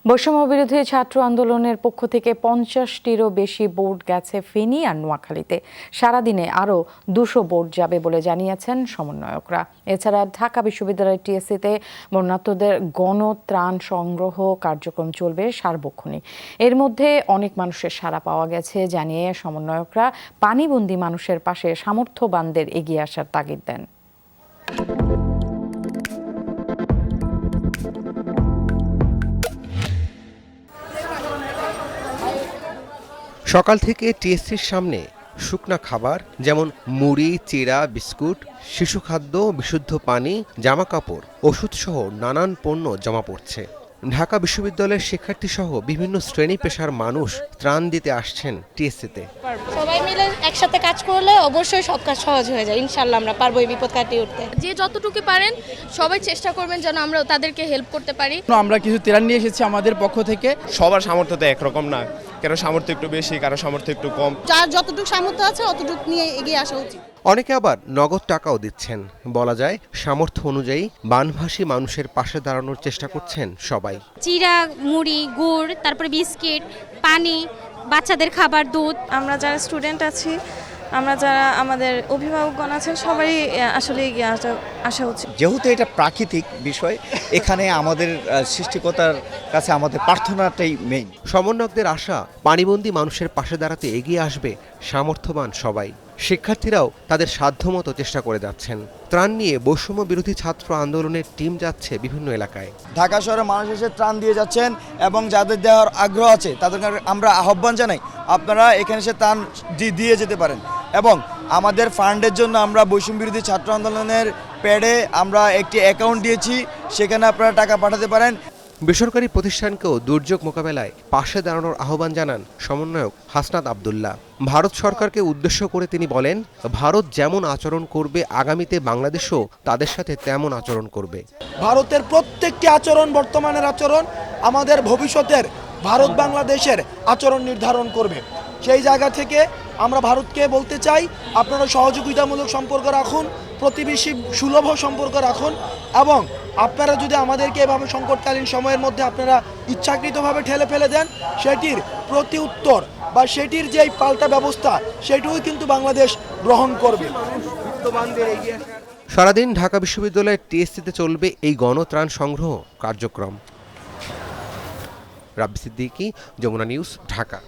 বৈষম্যবিরোধী ছাত্র আন্দোলনের পক্ষ থেকে 50টিরও বেশি বোট গেছে ফেনী আর নোয়াখালীতে। সারাদিনে আরও 200 বোট যাবে বলে জানিয়েছেন সমন্বয়করা। এছাড়া ঢাকা বিশ্ববিদ্যালয়ের টিএসসিতে বন্যার্তদের গণত্রাণ সংগ্রহ কার্যক্রম চলবে সার্বক্ষণিক। এর মধ্যে অনেক মানুষের সাড়া পাওয়া গেছে জানিয়ে সমন্বয়করা পানিবন্দী মানুষের পাশে সামর্থ্যবানদের এগিয়ে আসার তাগিদ দেন। সকাল থেকে টিএসসির সামনে শুকনা খাবার যেমন মুড়ি, চিড়া, বিস্কুট, শিশু খাদ্য, বিশুদ্ধ পানি, জামা কাপড়, ওষুধসহ নানান পণ্য জমা পড়ছে। ঢাকা বিশ্ববিদ্যালয়ের শিক্ষার্থী সহ বিভিন্ন শ্রেণী পেশার মানুষ ত্রাণ দিতে আসছেন টিএসসিতে। সবাই মিলে একসাথে কাজ করলে অবশ্যই সব কাজ সহজ হয়ে যায়। ইনশাআল্লাহ আমরা পারবো এই বিপদ কাটিয়ে উঠতে। যে যতটুকু পারেন সবাই চেষ্টা করবেন যেন আমরা তাদেরকে হেল্প করতে পারি। আমরা কিছু ত্রাণ নিয়ে এসেছি আমাদের পক্ষ থেকে। সবার সামর্থ্য তো একরকম না, কারো সামর্থ্য একটু বেশি, কারো সামর্থ্য একটু কম। যার যতটুকু সামর্থ্য আছে অতটুকু নিয়ে এগিয়ে আসা উচিত। অনেকে আবার নগদ টাকাও দিচ্ছেন। বলা যায় সামর্থ্য অনুযায়ী বানভাসী মানুষের পাশে দাঁড়ানোর চেষ্টা করছেন সবাই। চিড়া, মুড়ি, গুড়, তারপরে বিস্কিট, পানি, বাচ্চাদের খাবার, দুধ। আমরা যারা স্টুডেন্ট আছি, আমরা যারা আমাদের অভিভাবকগণ আছেন, সবাই আসলে এগিয়ে আসা উচিত। যেহেতু এটা প্রাকৃতিক বিষয়, এখানে আমাদের সৃষ্টিকর্তার কাছে আমাদের প্রার্থনাটাই মেইন। সমন্বয়কদের আশা পানিবন্দী মানুষের পাশে দাঁড়াতে এগিয়ে আসবে সামর্থ্যবান সবাই। শিক্ষার্থীরাও তাদের সাধ্যমতো চেষ্টা করে যাচ্ছেন। ত্রাণ নিয়ে বৈষম্য বিরোধী ছাত্র আন্দোলনের টিম যাচ্ছে বিভিন্ন এলাকায়। ঢাকা শহরে মানুষ এসে ত্রাণ দিয়ে যাচ্ছেন এবং যাদের দেওয়ার আগ্রহ আছে তাদেরকে আমরা আহ্বান জানাই, আপনারা এখানে এসে ত্রাণ দিয়ে যেতে পারেন। এবং আমাদের ফান্ডের জন্য আমরা বৈষম্য বিরোধী ছাত্র আন্দোলনের প্যাডে আমরা একটি অ্যাকাউন্ট দিয়েছি, সেখানে আপনারা টাকা পাঠাতে পারেন। বেসরকারি প্রতিষ্ঠানকেও দুর্যোগ মোকাবেলায় পাশে দাঁড়ানোর আহ্বান জানান সমন্বয়ক হাসনাত আব্দুল্লাহ। ভারত সরকারকে উদ্দেশ্য করে তিনি বলেন, ভারত যেমন আচরণ করবে আগামীতে বাংলাদেশও তাদের সাথে তেমন আচরণ করবে। ভারতের প্রত্যেকটি আচরণ, বর্তমানের আচরণ আমাদের ভবিষ্যতের ভারত বাংলাদেশের আচরণ নির্ধারণ করবে। সেই জায়গা থেকে আমরা ভারতকে বলতে চাই, আপনারা সহযোগিতামূলক সম্পর্ক রাখুন, প্রতিবেশী সুলভ সম্পর্ক রাখুন, এবং আপনারা যদি আমাদেরকে এভাবে সংকটকালীন সময়ের মধ্যে আপনারা ইচ্ছাকৃতভাবে ঠেলে ফেলে দেন, সেটির প্রতি উত্তর বা সেটির যেই পাল্টা ব্যবস্থা সেটিও কিন্তু বাংলাদেশ গ্রহণ করবে। সারাদিন ঢাকা বিশ্ববিদ্যালয়ের টিএসসিতে চলবে এই গণত্রাণ সংগ্রহ কার্যক্রম। রাব্বি সিদ্দিকী, যমুনা নিউজ, ঢাকা।